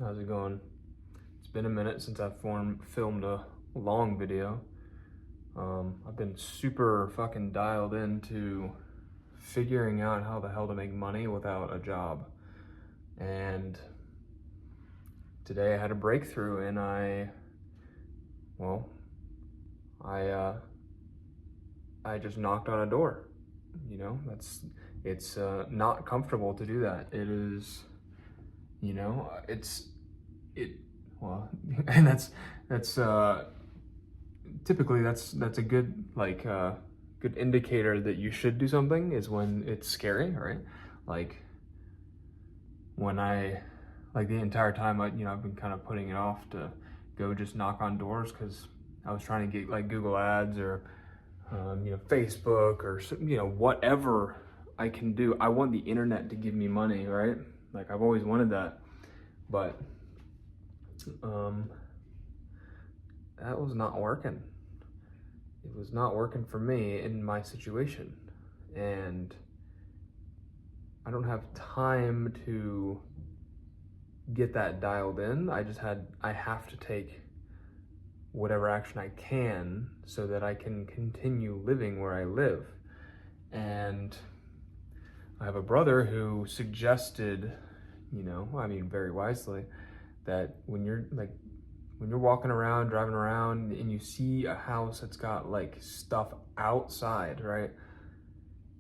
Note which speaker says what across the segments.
Speaker 1: How's it going? It's been a minute since I've filmed a long video. I've been super fucking dialed into figuring out how the hell to make money without a job. And today I had a breakthrough and well, I I just knocked on a door. You know, it's not comfortable to do that. It is, you know, it well, and that's typically that's a good good indicator that you should do something is when it's scary, right? Like when the entire time I've been kind of putting it off to go just knock on doors because I was trying to get like Google Ads or Facebook or whatever I can do. I want the internet to give me money, right? Like I've always wanted that, but that was not working. It was not working for me in my situation, and I don't have time to get that dialed in. I have to take whatever action I can so that I can continue living where I live. And I have a brother who suggested, very wisely, that when you're walking around, driving around, and you see a house that's got like stuff outside, right?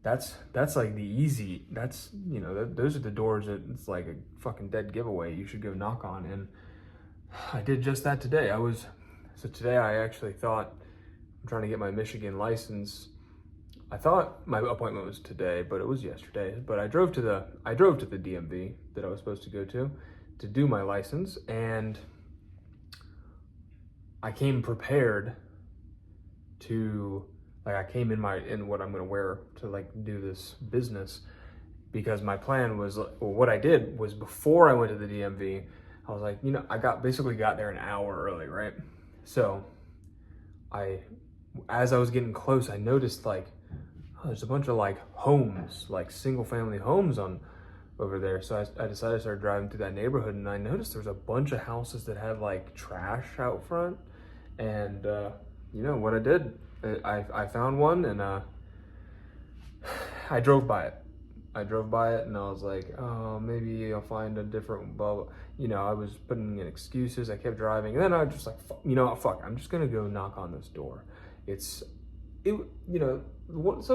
Speaker 1: That's like the easy, those are the doors that it's like a fucking dead giveaway. You should go knock on. And I did just that today. Today I actually thought I'm trying to get my Michigan license. I thought my appointment was today, but it was yesterday. But I drove to the DMV that I was supposed to go to do my license, and I came prepared to I came in what I'm gonna wear to do this business, because my plan was, what I did was before I went to the DMV, I was like, I basically got there an hour early, right? So as I was getting close, I noticed there's a bunch of homes, single family homes over there. So I decided to start driving through that neighborhood, and I noticed there was a bunch of houses that had trash out front. And what I did, I found one, and I drove by it. And I was like, oh, maybe I'll find a different blah. I was putting in excuses. I kept driving, and then I was just like, fuck, I'm just gonna go knock on this door. Some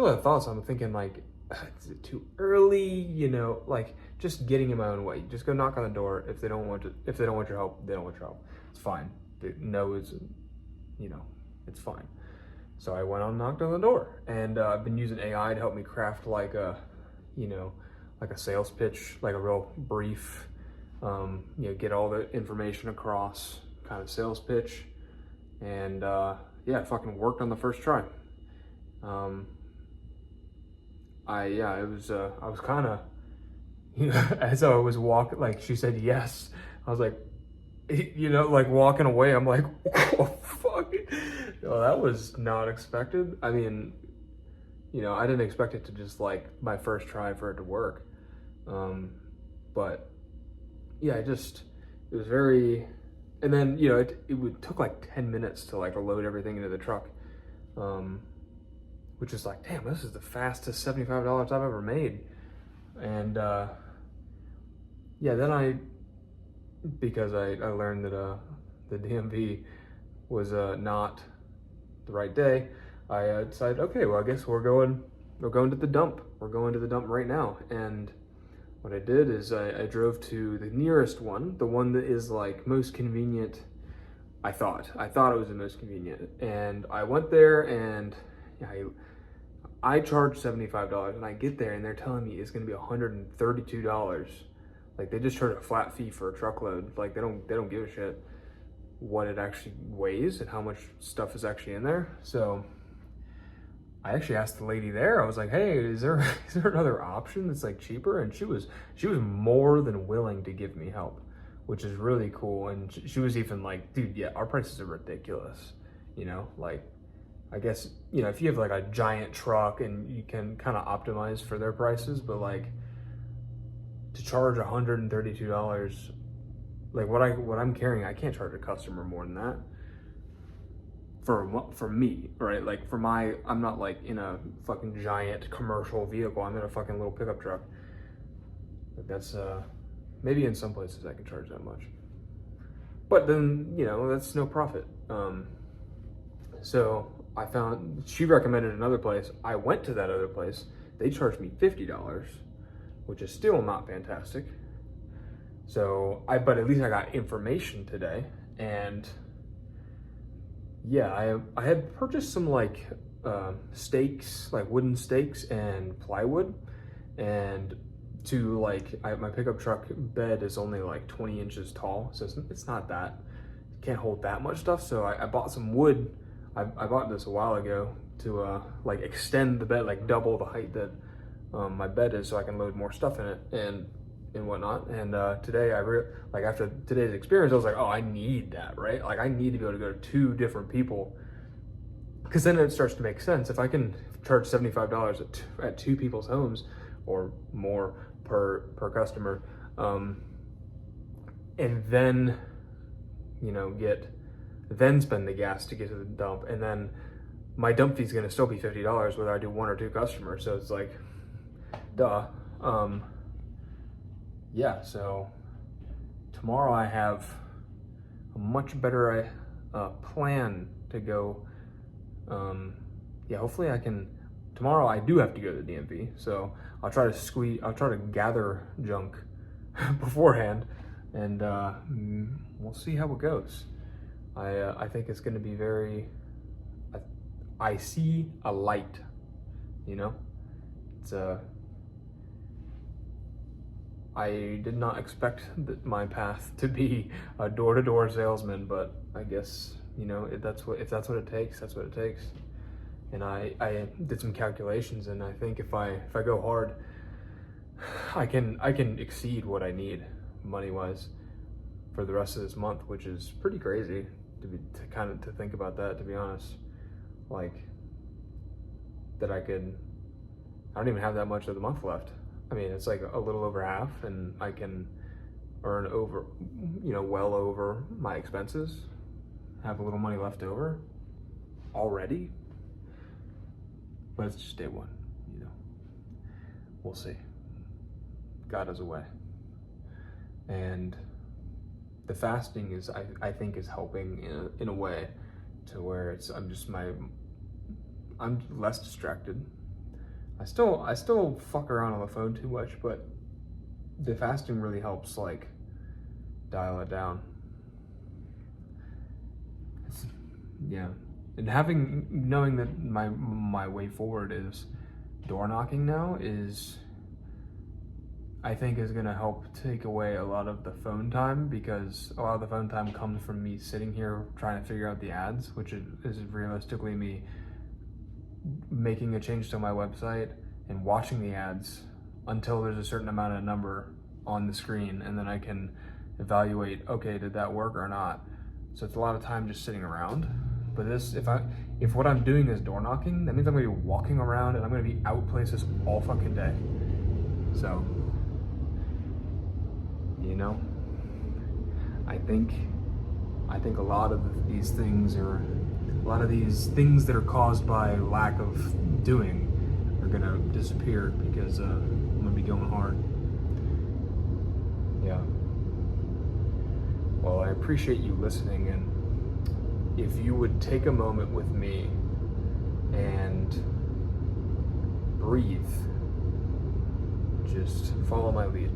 Speaker 1: of the thoughts I'm thinking, is it too early? Just getting in my own way. Just go knock on the door. If they don't want your help, they don't want your help. It's fine. No is, it's fine. So I went on and knocked on the door, and I've been using AI to help me craft a sales pitch, a real brief, get all the information across kind of sales pitch. And it fucking worked on the first try. I was kind of, as I was walking, she said yes. I was like, walking away, I'm like, oh, fuck. No, that was not expected. I mean, I didn't expect it to just my first try for it to work. But yeah, it was very, and then, it took 10 minutes to load everything into the truck. Which is damn, this is the fastest $75 I've ever made. And then because I learned that the DMV was not the right day, I decided, okay, well, I guess we're going to the dump. We're going to the dump right now. And what I did is I drove to the nearest one, the one that is most convenient. I thought it was the most convenient. And I went there, and I charged $75, and I get there and they're telling me it's gonna be $132. They just charge a flat fee for a truckload. They don't give a shit what it actually weighs and how much stuff is actually in there. So I actually asked the lady there, I was like, hey, is there another option that's cheaper? And she was more than willing to give me help, which is really cool. And she was even like, dude, yeah, our prices are ridiculous. I guess, if you have a giant truck, and you can kind of optimize for their prices, but to charge $132 like what I'm carrying, I can't charge a customer more than that for me, right? Like for I'm not like in a fucking giant commercial vehicle. I'm in a fucking little pickup truck. Like that's maybe in some places I can charge that much, but then that's no profit. So she recommended another place. I went to that other place. They charged me $50, which is still not fantastic. So but at least I got information today, and yeah, I had purchased some like stakes, like wooden stakes and plywood, and my pickup truck bed is only like 20 inches tall, so it's not that, can't hold that much stuff. So I bought some wood. I bought this a while ago to like extend the bed, like double the height that my bed is, so I can load more stuff in it and whatnot. And today after today's experience, I was like, oh, I need that, right? Like I need to be able to go to 2 different people, because then it starts to make sense. If I can charge $75 at 2 people's homes or more per customer, and then spend the gas to get to the dump, and then my dump fee is going to still be $50 whether I do 1 or 2 customers. So it's like, duh. Yeah, so tomorrow I have a much better plan to go. Hopefully tomorrow I do have to go to the DMV, so I'll try to gather junk beforehand, and we'll see how it goes. I think it's going to be I see a light, it's I did not expect my path to be a door-to-door salesman, but I guess, if that's what it takes, that's what it takes. And I did some calculations, and I think if I go hard, I can exceed what I need money-wise for the rest of this month, which is pretty crazy to think about that, to be honest. Like that I don't even have that much of the month left. I mean, it's like a little over half, and I can earn well over my expenses, have a little money left over already. But it's just day one, We'll see. God has a way. And the fasting I think is helping in a way to where I'm less distracted. I still fuck around on the phone too much, but the fasting really helps like dial it down. And knowing that my way forward is door knocking now I think is gonna help take away a lot of the phone time, because a lot of the phone time comes from me sitting here trying to figure out the ads, which is realistically me making a change to my website and watching the ads until there's a certain amount of number on the screen, and then I can evaluate, okay, did that work or not? So it's a lot of time just sitting around. But if what I'm doing is door knocking, that means I'm gonna be walking around and I'm gonna be out places all fucking day. So, I think a lot of these things that are caused by lack of doing are gonna disappear, because I'm gonna be going hard. Yeah. Well, I appreciate you listening, and if you would take a moment with me and breathe, just follow my lead.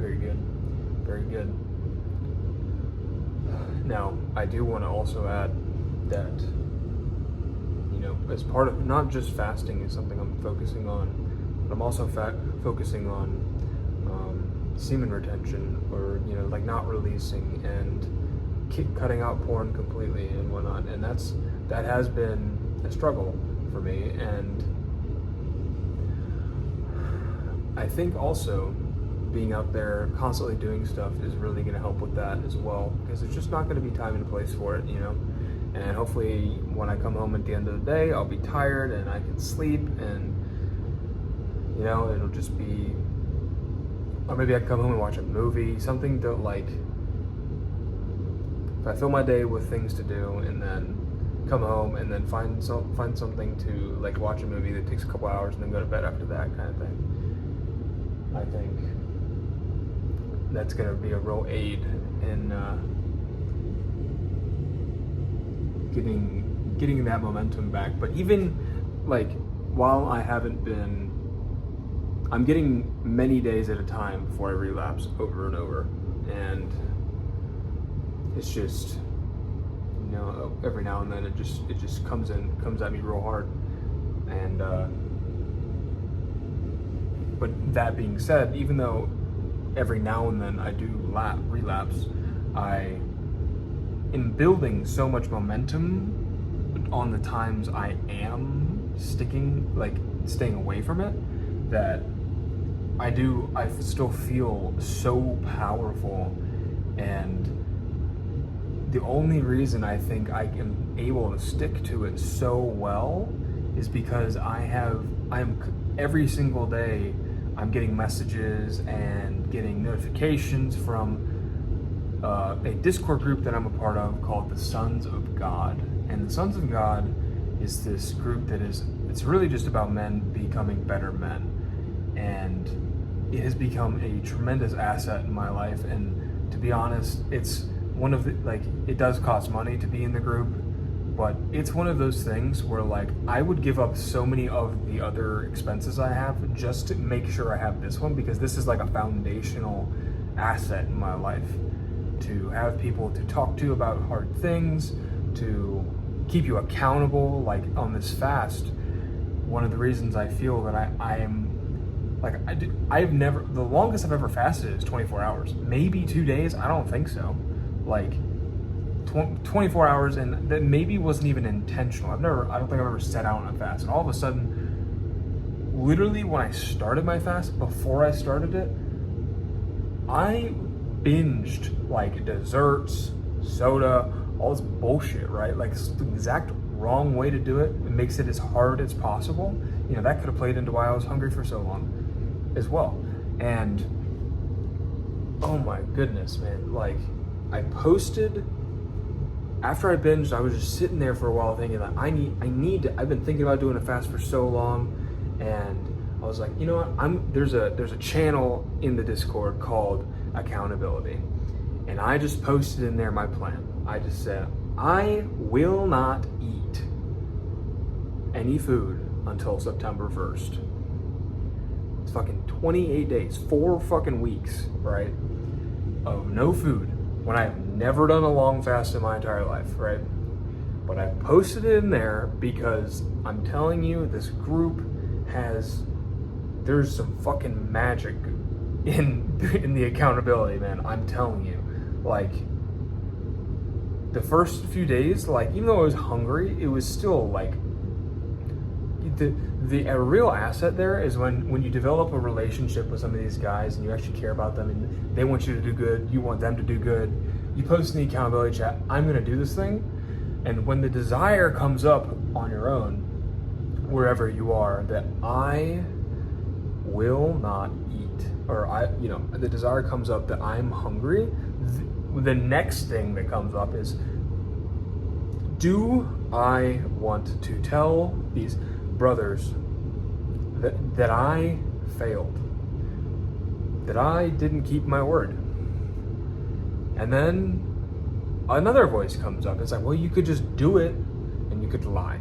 Speaker 1: Very good. Very good. Now, I do want to also add that, you know, as part of, not just fasting is something I'm focusing on, but I'm also focusing on semen retention, or, you know, like not releasing, and cutting out porn completely and whatnot. And that has been a struggle for me. And I think also being out there constantly doing stuff is really going to help with that as well, because there's just not going to be time and place for it, you know. And hopefully when I come home at the end of the day, I'll be tired and I can sleep, and, you know, it'll just be, or maybe I can come home and watch a movie, something to, like, if I fill my day with things to do and then come home and then find something to, like, watch a movie that takes a couple hours and then go to bed after that kind of thing. I think that's going to be a real aid in getting that momentum back. But even, like, while I haven't been, I'm getting many days at a time before I relapse over and over, and it's just, you know, every now and then it just comes at me real hard. And but that being said, even though every now and then I do relapse, I am building so much momentum on the times I am staying away from it, that I still feel so powerful. And the only reason I think I am able to stick to it so well is because I'm every single day I'm getting messages and getting notifications from a Discord group that I'm a part of called the Sons of God. And the Sons of God is this group it's really just about men becoming better men. And it has become a tremendous asset in my life. And to be honest, it's one of the, like, it does cost money to be in the group, but it's one of those things where, like, I would give up so many of the other expenses I have just to make sure I have this one, because this is like a foundational asset in my life, to have people to talk to about hard things, to keep you accountable. Like on this fast, one of the reasons I feel that I am, like, I've never, the longest I've ever fasted is 24 hours, maybe 2 days. I don't think so. Like 24 hours, and that maybe wasn't even intentional. I don't think I've ever set out on a fast. And all of a sudden, literally when I started my fast, before I started it, I binged like desserts, soda, all this bullshit, right? Like, it's the exact wrong way to do it. It makes it as hard as possible. You know, that could have played into why I was hungry for so long as well. And oh my goodness, man, like, I posted after I binged. I was just sitting there for a while thinking that I need to, I've been thinking about doing a fast for so long, and I was like, you know what, there's a channel in the Discord called Accountability, and I just posted in there my plan. I just said, I will not eat any food until September 1st. It's fucking 28 days, 4 fucking weeks, right, of no food, when I've never done a long fast in my entire life, right? But I posted it in there because I'm telling you, this group there's some fucking magic in the accountability, man. I'm telling you, like, the first few days, like, even though I was hungry, it was still like, a real asset there is when you develop a relationship with some of these guys and you actually care about them and they want you to do good, you want them to do good. You post in the accountability chat, I'm gonna do this thing. And when the desire comes up on your own, wherever you are, that I will not eat, or the desire comes up that I'm hungry, the next thing that comes up is, do I want to tell these brothers that I failed, that I didn't keep my word? And then another voice comes up. It's like, well, you could just do it and you could lie,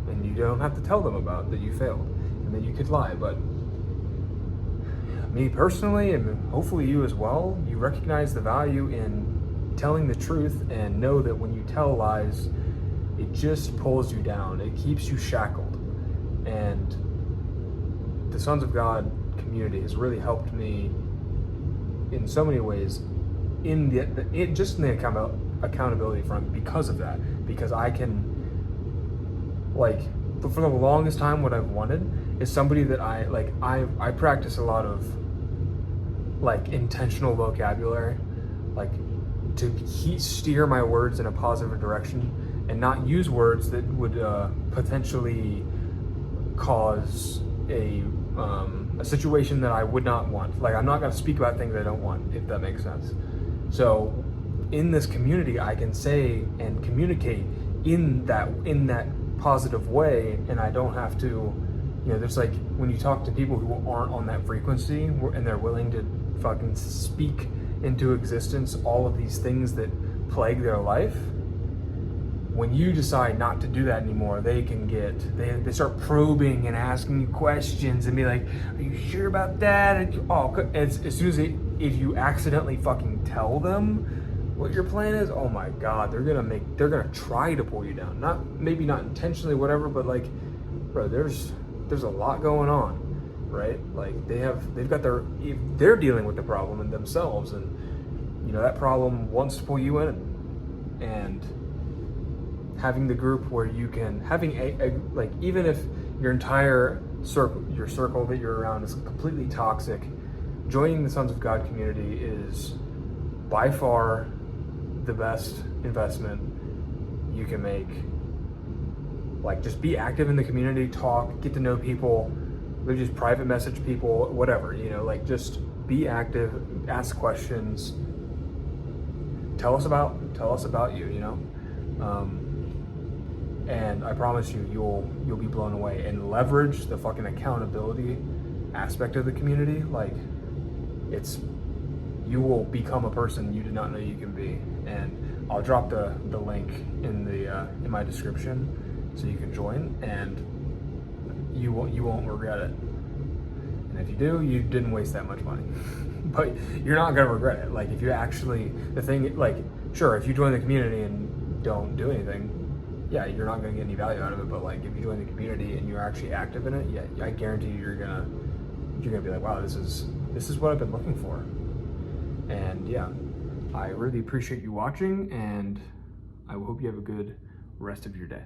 Speaker 1: and you don't have to tell them about that you failed, and then you could lie. But me personally, and hopefully you as well, you recognize the value in telling the truth and know that when you tell lies, it just pulls you down. It keeps you shackled. And the Sons of God community has really helped me in so many ways in just in the accountability front because of that. Because I can, like, for the longest time, what I've wanted is somebody that I practice a lot of like intentional vocabulary, like to steer my words in a positive direction and not use words that would potentially cause a situation that I would not want. Like, I'm not going to speak about things I don't want, if that makes sense. So in this community, I can say and communicate in that positive way, and I don't have to, there's like, when you talk to people who aren't on that frequency and they're willing to fucking speak into existence all of these things that plague their life, when you decide not to do that anymore, they they start probing and asking you questions and be like, are you sure about that? And as soon as if you accidentally fucking tell them what your plan is, oh my God, they're gonna try to pull you down. Maybe not intentionally, whatever, but like, bro, there's a lot going on, right? Like they're dealing with the problem in themselves, and that problem wants to pull you in. And having the group where you can, like, even if your entire circle that you're around is completely toxic, joining the Sons of God community is by far the best investment you can make. Like, just be active in the community, talk, get to know people, maybe just private message people, whatever, like, just be active, ask questions, tell us about you, and I promise you, you'll be blown away. And leverage the fucking accountability aspect of the community. Like, you will become a person you did not know you can be. And I'll drop the link in my description so you can join, and you won't regret it. And if you do, you didn't waste that much money. But you're not gonna regret it. Like, if you actually, sure, if you join the community and don't do anything, yeah, you're not gonna get any value out of it. But like, if you join the community and you're actually active in it, yeah, I guarantee you're gonna be like, wow, this is what I've been looking for. And yeah, I really appreciate you watching, and I hope you have a good rest of your day.